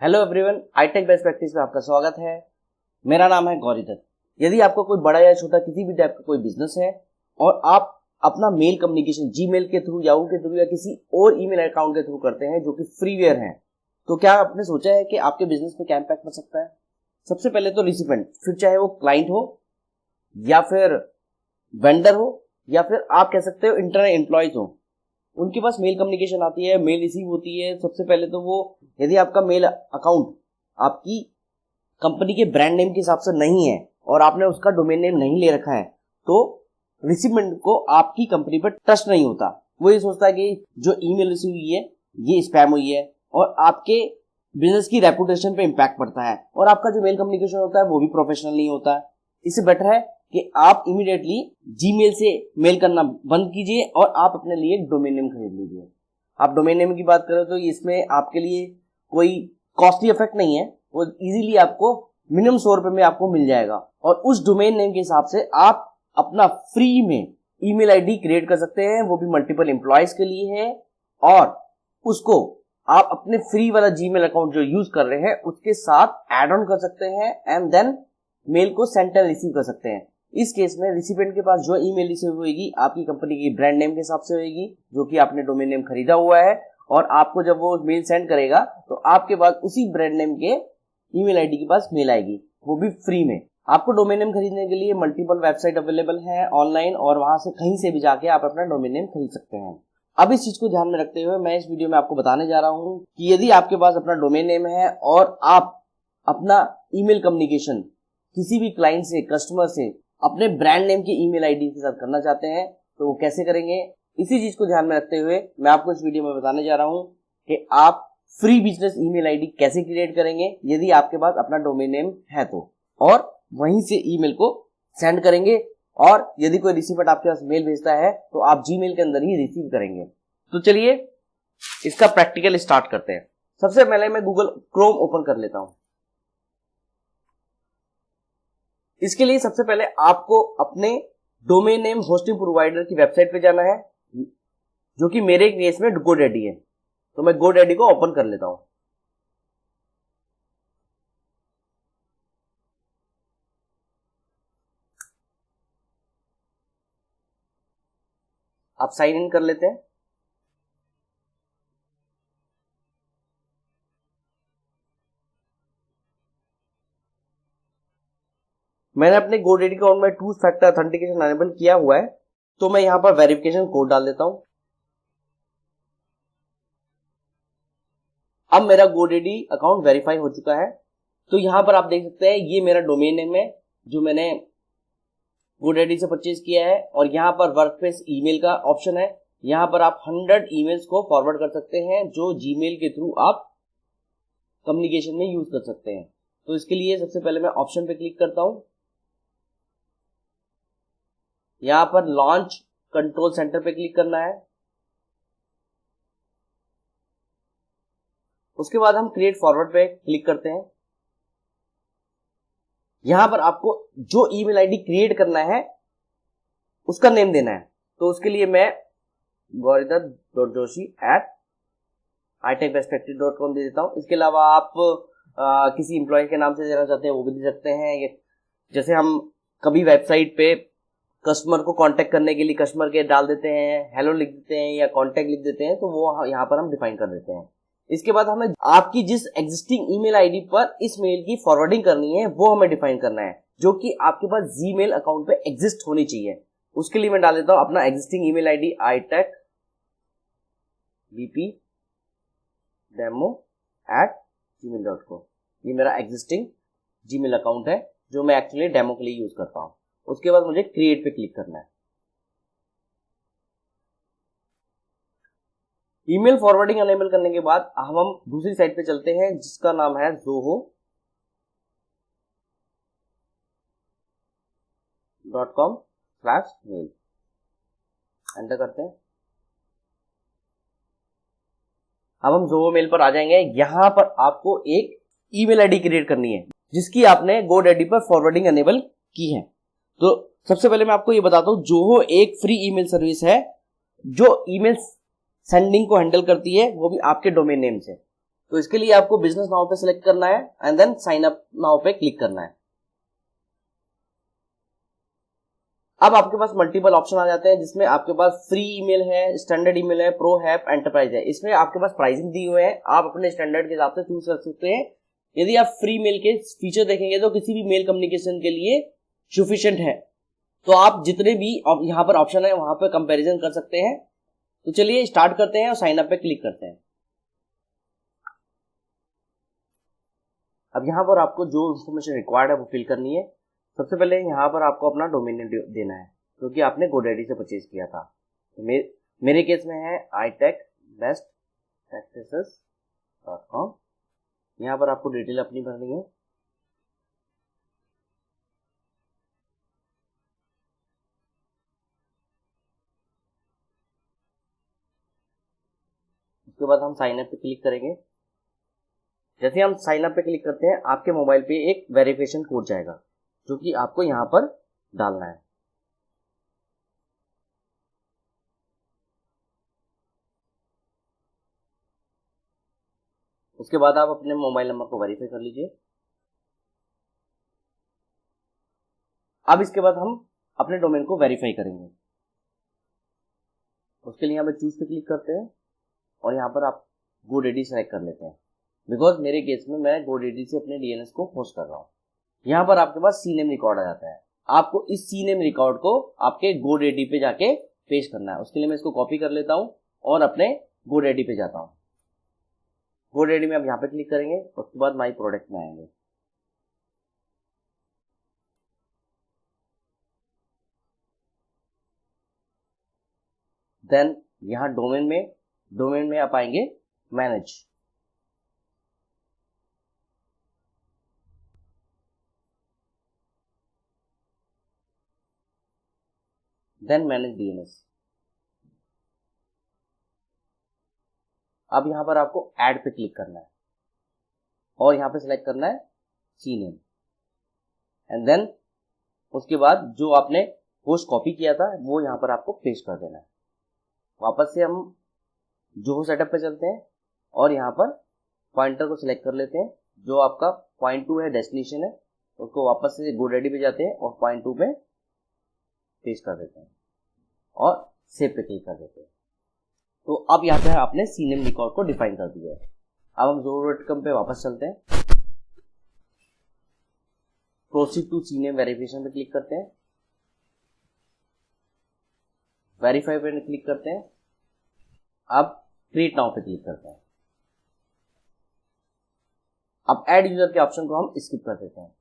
Hello everyone, आईटेक best practice में आपका स्वागत है। मेरा नाम है गौरी दत्त। यदि आपका कोई बड़ा या छोटा किसी भी टाइप का कोई बिजनेस है और आप अपना मेल कम्युनिकेशन जीमेल के थ्रू, याहू के थ्रू या किसी और ईमेल अकाउंट के थ्रू करते हैं जो कि फ्रीवेयर है, तो क्या आपने सोचा है कि आपके बिजनेस में क्या इम्पैक्ट पड़ सकता है? सबसे पहले तो रिसिपेंट, फिर चाहे वो क्लाइंट हो या फिर वेंडर हो या फिर आप कह सकते हो इंटरनल एम्प्लॉयज हो, उनके पास मेल कम्युनिकेशन आती है, मेल रिसीव होती है। सबसे पहले तो वो, यदि आपका मेल अकाउंट आपकी कंपनी के ब्रांड नेम के हिसाब से नहीं है और आपने उसका डोमेन नेम नहीं ले रखा है, तो रिसिपेंट को आपकी कंपनी पर ट्रस्ट नहीं होता। वो ये सोचता है कि जो ईमेल रिसीव हुई है ये स्पैम हुई है और आपके बिजनेस की रेपुटेशन पे इम्पैक्ट पड़ता है और आपका जो मेल कम्युनिकेशन होता है वो भी प्रोफेशनल नहीं होता है। इससे बेटर है कि आप इमीडिएटली जीमेल से मेल करना बंद कीजिए और आप अपने लिए एक डोमेन नेम खरीद लीजिए। आप डोमेन नेम की बात करें तो इसमें आपके लिए कोई कॉस्टली इफेक्ट नहीं है, वो इजीली आपको मिनिमम 100 रुपए में आपको मिल जाएगा और उस डोमेन नेम के हिसाब से आप अपना फ्री में ईमेल आईडी क्रिएट कर सकते हैं, वो भी मल्टीपल एम्प्लॉयज के लिए है। और उसको आप अपने फ्री वाला जीमेल अकाउंट जो यूज कर रहे हैं उसके साथ एड ऑन कर सकते हैं एंड देन मेल को सेंड एंड रिसीव कर सकते हैं। इस केस में रिसिपेंट के पास जो ईमेल रिसीव होगी आपकी कंपनी की ब्रांड नेम के हिसाब से होगी, जो कि आपने डोमेन नेम खरीदा हुआ है, और आपको जब वो मेल सेंड करेगा तो आपके पास उसी ब्रांड नेम के ईमेल आईडी के पास मेल आएगी, वो भी फ्री में। आपको डोमेन नेम खरीदने के लिए मल्टीपल वेबसाइट अवेलेबल है ऑनलाइन और वहां से कहीं से भी जाके आप अपना डोमेन नेम खरीद सकते हैं। अब इस चीज को ध्यान में रखते हुए मैं इस वीडियो में आपको बताने जा रहा हूं कि यदि आपके पास अपना डोमेन नेम है और आप अपना ईमेल कम्युनिकेशन किसी भी क्लाइंट से, कस्टमर से अपने ब्रांड नेम की ईमेल आईडी के साथ करना चाहते हैं तो वो कैसे करेंगे, इसी चीज को ध्यान में रखते हुए मैं आपको इस वीडियो में बताने जा रहा हूं कि आप फ्री बिजनेस ईमेल आईडी कैसे क्रिएट करेंगे यदि आपके पास अपना डोमेन नेम है तो, और वहीं से ईमेल को सेंड करेंगे। और यदि कोई रिसीवर आपके पास मेल भेजता है तो आप जीमेल के अंदर ही रिसीव करेंगे। तो चलिए इसका प्रैक्टिकल स्टार्ट करते हैं। सबसे पहले मैं गूगल क्रोम ओपन कर लेता हूं। इसके लिए सबसे पहले आपको अपने डोमेन नेम होस्टिंग प्रोवाइडर की वेबसाइट पे जाना है, जो कि मेरे केस में GoDaddy है। तो मैं GoDaddy को ओपन कर लेता हूं। आप साइन इन कर लेते हैं। मैंने अपने GoDaddy अकाउंट में 2 फैक्टर ऑथेंटिकेशन एनेबल किया हुआ है, तो मैं यहां पर वेरिफिकेशन कोड डाल देता हूं। अब मेरा GoDaddy अकाउंट वेरीफाई हो चुका है। तो यहां पर आप देख सकते हैं ये मेरा डोमेन नेम है जो मैंने GoDaddy से परचेज किया है, और यहां पर वर्कस्पेस ईमेल का ऑप्शन है। यहां पर आप 100 ईमेल्स को फॉरवर्ड कर सकते हैं जो जीमेल के थ्रू आप कम्युनिकेशन में यूज कर सकते हैं। तो इसके लिए सबसे पहले मैं ऑप्शन पे क्लिक करता हूं। यहां पर लॉन्च कंट्रोल सेंटर पे क्लिक करना है। उसके बाद हम क्रिएट फॉरवर्ड पे क्लिक करते हैं। यहां पर आपको जो ईमेल आईडी क्रिएट करना है उसका नेम देना है। तो उसके लिए मैं gauridhat.joshi@itechbestpractice.com दे देता हूं। इसके अलावा आप किसी एम्प्लॉय के नाम से देना चाहते हैं वो भी दे सकते हैं। जैसे हम कभी वेबसाइट पे कस्टमर को कांटेक्ट करने के लिए कस्टमर के डाल देते हैं, हेलो लिख देते हैं या कांटेक्ट लिख देते हैं, तो वो यहाँ पर हम डिफाइन कर देते हैं। इसके बाद हमें आपकी जिस एग्जिस्टिंग ईमेल आईडी पर इस मेल की फॉरवर्डिंग करनी है वो हमें डिफाइन करना है, जो कि आपके पास जीमेल अकाउंट पे एग्जिस्ट होनी चाहिए। उसके लिए मैं डाल देता हूं अपना एग्जिस्टिंग ईमेल आईडी itechbpdemo@gmail.com। ये मेरा एग्जिस्टिंग जीमेल अकाउंट है जो मैं एक्चुअली डेमो के लिए यूज करता हूं। उसके बाद मुझे क्रिएट पे क्लिक करना है। ईमेल फॉरवर्डिंग अनेबल करने के बाद हम दूसरी साइट पे चलते हैं जिसका नाम है zoho.com/mail। एंटर करते हैं। अब हम जोहो मेल पर आ जाएंगे। यहां पर आपको एक ईमेल आईडी क्रिएट करनी है जिसकी आपने GoDaddy पर फॉरवर्डिंग अनेबल की है। तो सबसे पहले मैं आपको ये बताता हूं, जोहो एक फ्री ईमेल सर्विस है जो ईमेल सेंडिंग को हैंडल करती है, वो भी आपके डोमेन नेम से। तो इसके लिए आपको बिजनेस नाउ पे सिलेक्ट करना है and then sign up now पे क्लिक करना है। अब आपके पास मल्टीपल ऑप्शन आ जाते हैं, जिसमें आपके पास फ्री ईमेल है, स्टैंडर्ड ईमेल है, प्रो है, एंटरप्राइज है। इसमें आपके पास प्राइसिंग दी हुए हैं, आप अपने स्टैंडर्ड के हिसाब से चूज कर सकते हैं। यदि आप फ्री मेल के फीचर देखेंगे तो किसी भी मेल कम्युनिकेशन के लिए सफिशिएंट है, तो आप जितने भी यहाँ पर ऑप्शन है वहां पर कंपैरिजन कर सकते हैं। तो चलिए स्टार्ट करते हैं और साइन अप पे क्लिक करते हैं। अब यहाँ पर आपको जो इन्फॉर्मेशन रिक्वायर्ड है वो फिल करनी है। सबसे पहले यहाँ पर आपको अपना डोमेन नेम देना है, क्योंकि आपने GoDaddy से परचेज किया था। तो मेरे केस में है itechbestpractices.com। यहाँ पर आपको डिटेल अपनी भरनी है। उसके बाद हम साइन अप पे क्लिक करेंगे। जैसे हम साइन अप पे क्लिक करते हैं, आपके मोबाइल पे एक वेरिफिकेशन कोड जाएगा, जो कि आपको यहाँ पर डालना है। उसके बाद आप अपने मोबाइल नंबर को वेरीफाई कर लीजिए। अब इसके बाद हम अपने डोमेन को वेरीफाई करेंगे। उसके लिए यहाँ पर चूज पे क्लिक करते हैं और यहाँ पर आप GoDaddy सेलेक्ट कर लेते हैं, बिकॉज मेरे केस में मैं GoDaddy से अपने DNS को होस्ट कर रहा हूँ। यहाँ पर आपके पास CNAME रिकॉर्ड आ जाता है। आपको इस CNAME रिकॉर्ड को आपके GoDaddy पे जाके पेस्ट करना है। उसके लिए मैं इसको कॉपी कर लेता हूँ और अपने GoDaddy पे जाता हूँ। GoDaddy में आप यहाँ पे क्लिक करेंगे, उसके बाद माई प्रोडक्ट में आएंगे। देन यहाँ डोमेन में आप आएंगे मैनेज। Then manage DNS। अब यहाँ पर आपको ऐड पे क्लिक करना है और यहाँ पे सिलेक्ट करना है CNAME एंड देन उसके बाद जो आपने होस्ट कॉपी किया था वो यहाँ पर आपको पेस्ट कर देना है। वापस से हम जोहो सेटअप पे चलते हैं और यहाँ पर पॉइंटर को सिलेक्ट कर लेते हैं। जो आपका पॉइंट 2 है, डेस्टिनेशन है, उसको वापस से GoDaddy पे जाते हैं और पॉइंट 2 पे पेस्ट कर देते हैं और सेव पे क्लिक कर देते हैं। तो अब यहाँ पे आपने CNAME रिकॉर्ड को डिफाइन कर दिया है। अब हम zoho.com पे वापस चलते हैं, प्रोसीड टू CNAME वेरिफिकेशन पे क्लिक करते हैं, वेरीफाई पे क्लिक करते हैं। अब क्रिएट नाउ पे क्लिक करते हैं। अब ऐड यूजर के ऑप्शन को हम स्किप कर देते हैं,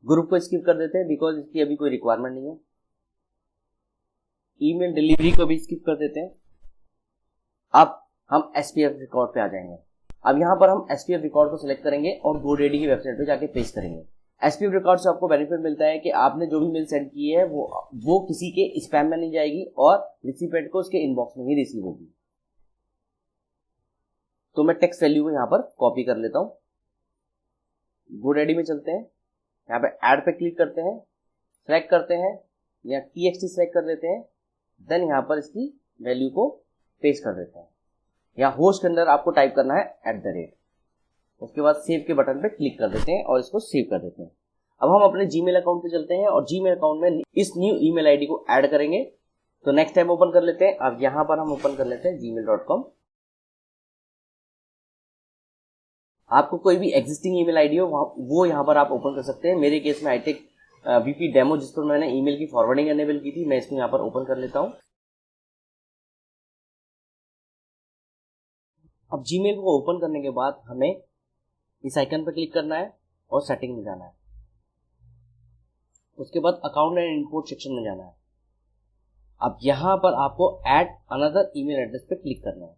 ग्रुप को स्किप कर देते हैं बिकॉज इसकी अभी कोई रिक्वायरमेंट नहीं है। ईमेल डिलीवरी को भी स्किप कर देते हैं। अब हम SPF रिकॉर्ड पे आ जाएंगे। अब यहाँ पर हम SPF रिकॉर्ड को सिलेक्ट करेंगे और GoDaddy की वेबसाइट पे जाके पेस्ट करेंगे। SPF रिकॉर्ड से आपको बेनिफिट मिलता है कि आपने जो भी मेल सेंड की है वो किसी के स्पैम में नहीं जाएगी और रिसिपेंट को उसके इनबॉक्स में ही रिसीव होगी। तो मैं टेक्स्ट वैल्यू को यहाँ पर कॉपी कर लेता हूँ। GoDaddy में चलते हैं, यहाँ पे ऐड पे क्लिक करते हैं, सेलेक्ट करते हैं, या TXT सेलेक्ट कर देते हैं। देन यहाँ पर इसकी वैल्यू को पेस्ट कर देते हैं। या होस्ट के अंदर आपको टाइप करना है @। उसके बाद सेव के बटन पे क्लिक कर देते हैं और इसको सेव कर देते हैं। अब हम अपने जीमेल अकाउंट पे चलते हैं और जीमेल अकाउंट में इस न्यू ईमेल आईडी को ऐड करेंगे। तो नेक्स्ट टाइम ओपन कर लेते हैं। अब यहाँ पर हम ओपन कर लेते हैं gmail.com। आपको कोई भी एग्जिस्टिंग ईमेल आईडी हो वो यहाँ पर आप ओपन कर सकते हैं। मेरे केस में iTech VP डेमो, जिस पर मैंने ईमेल की फॉरवर्डिंग एनेबल की थी, मैं इसको यहाँ पर ओपन कर लेता हूँ। अब जीमेल को ओपन करने के बाद हमें इस आइकन पर क्लिक करना है और सेटिंग में जाना है। उसके बाद अकाउंट एंड इंपोर्ट सेक्शन में जाना है। अब यहाँ पर आपको ऐड अनदर ईमेल एड्रेस पे क्लिक करना है।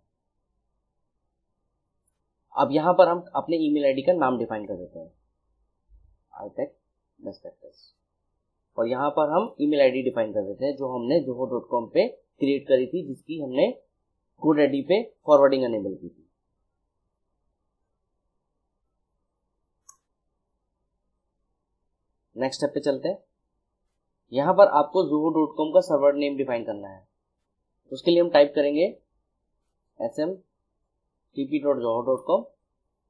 अब यहाँ पर हम अपने ईमेल आईडी का नाम डिफाइन कर देते हैं, itechbestpractices, और यहाँ पर हम ईमेल आईडी डिफाइन कर देते हैं जो हमने zoho.com पे क्रिएट करी थी, जिसकी हमने GoDaddy पे फॉरवर्डिंग एनेबल की थी। नेक्स्ट स्टेप पे चलते हैं। यहाँ पर आपको zoho.com का सर्वर नेम डिफाइन करना है। उसके लिए हम टाइप करेंगे tp.zoho.com।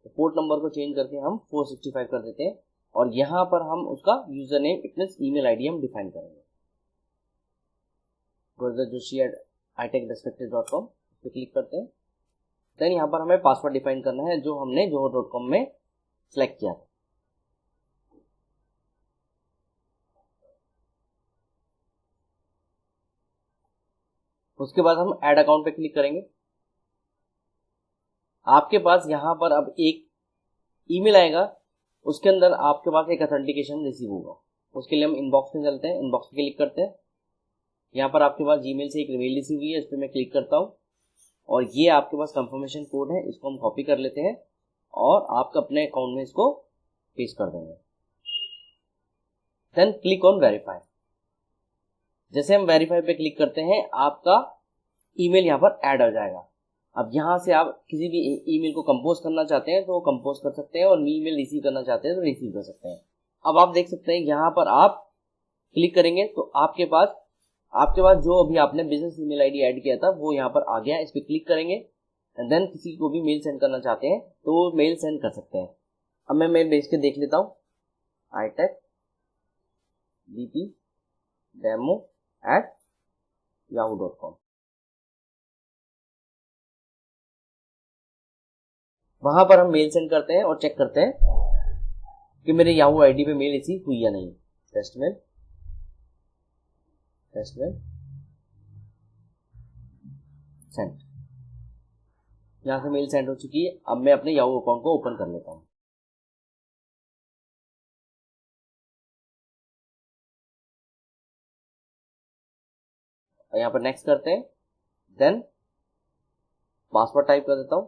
पोर्ट नंबर को चेंज करके हम 465 कर देते हैं और यहाँ पर हम उसका user name it means email ID हम डिफाइन करेंगे, gorizatjoshi@itechperspectives.com पे क्लिक करते हैं। देन यहाँ पर हमें पासवर्ड डिफाइन करना है जो हमने zoho.com में सिलेक्ट किया था। उसके बाद हम ऐड अकाउंट पे क्लिक करेंगे। आपके पास यहाँ पर अब एक ईमेल आएगा, उसके अंदर आपके पास एक ऑथेंटिकेशन रिसीव होगा। उसके लिए हम इनबॉक्स में चलते हैं, इनबॉक्स पे क्लिक करते हैं। यहाँ पर आपके पास जीमेल से एक ईमेल रिसीव हुई है, इस पर मैं क्लिक करता हूँ और ये आपके पास कंफर्मेशन कोड है, इसको हम कॉपी कर लेते हैं और आपका अपने अकाउंट में इसको पेस्ट कर देंगे। Then click on verify. जैसे हम वेरीफाई पे क्लिक करते हैं आपका ईमेल यहाँ पर ऐड हो जाएगा। अब यहाँ से आप किसी भी ईमेल को कंपोज करना चाहते हैं तो कंपोज कर सकते हैं और ईमेल रिसीव करना चाहते हैं तो रिसीव कर सकते हैं। अब आप देख सकते हैं यहाँ पर आप क्लिक करेंगे तो आपके पास जो अभी आपने बिजनेस ईमेल आईडी ऐड किया था वो यहाँ पर आ गया। इस पर क्लिक करेंगे एंड देन किसी को भी मेल सेंड करना चाहते हैं तो वो मेल सेंड कर सकते हैं। अब मैं मेल भेज के देख लेता हूँ, itechbpdemo@yahoo.com। वहां पर हम मेल सेंड करते हैं और चेक करते हैं कि मेरे याहू आईडी पे मेल रिसीव हुई या नहीं। टेस्ट मेल सेंड, यहां से मेल सेंड हो चुकी है। अब मैं अपने याहू अकाउंट को ओपन कर लेता हूं। यहाँ पर नेक्स्ट करते हैं, देन पासवर्ड टाइप कर देता हूं।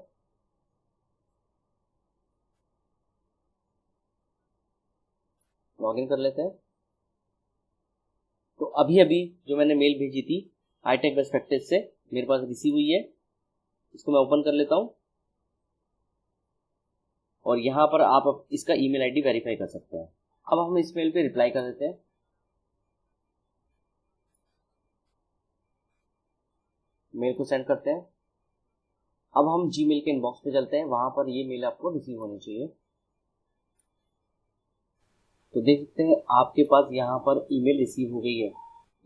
लॉगिन कर लेते हैं। तो अभी जो मैंने मेल भेजी थी iTech Best Practice से मेरे पास रिसीव हुई है, इसको मैं ओपन कर लेता हूं और यहाँ पर आप इसका ईमेल आईडी वेरीफाई कर सकते हैं। अब हम इस मेल पे रिप्लाई कर देते हैं। मेल को सेंड करते हैं। अब हम जीमेल के इनबॉक्स पे चलते हैं, वहां पर ये मेल आपको रिसीव होनी चाहिए। तो देख सकते हैं आपके पास यहाँ पर ईमेल रिसीव हो गई है।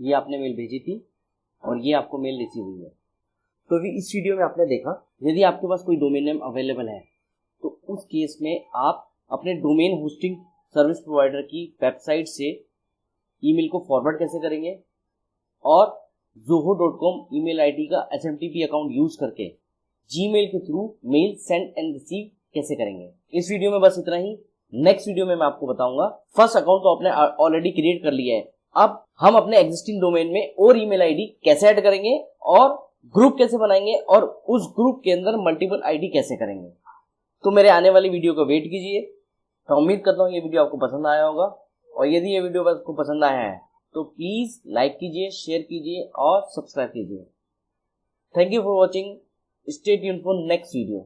ये आपने मेल भेजी थी और ये आपको मेल रिसीव हुई है। तो अभी इस वीडियो में आपने देखा, यदि आपके पास कोई डोमेन नेम अवेलेबल है तो उस केस में आप अपने डोमेन होस्टिंग सर्विस प्रोवाइडर की वेबसाइट से ईमेल को फॉरवर्ड कैसे करेंगे और zoho.com ईमेल आईडी का SMTP अकाउंट यूज करके जीमेल के through mail send and receive कैसे करेंगे। इस वीडियो में बस इतना ही। नेक्स्ट वीडियो में मैं आपको बताऊंगा, फर्स्ट अकाउंट तो आपने ऑलरेडी क्रिएट कर लिया है, अब हम अपने एग्जिस्टिंग डोमेन में और ईमेल आईडी कैसे ऐड करेंगे और ग्रुप कैसे बनाएंगे और उस ग्रुप के अंदर मल्टीपल आईडी कैसे करेंगे। तो मेरे आने वाली वीडियो का वेट कीजिए। तो उम्मीद करता हूँ ये वीडियो आपको पसंद आया होगा और यदि ये वीडियो आपको पसंद आया है तो प्लीज लाइक कीजिए, शेयर कीजिए और सब्सक्राइब कीजिए। Thank you for watching. Stay tuned for next video.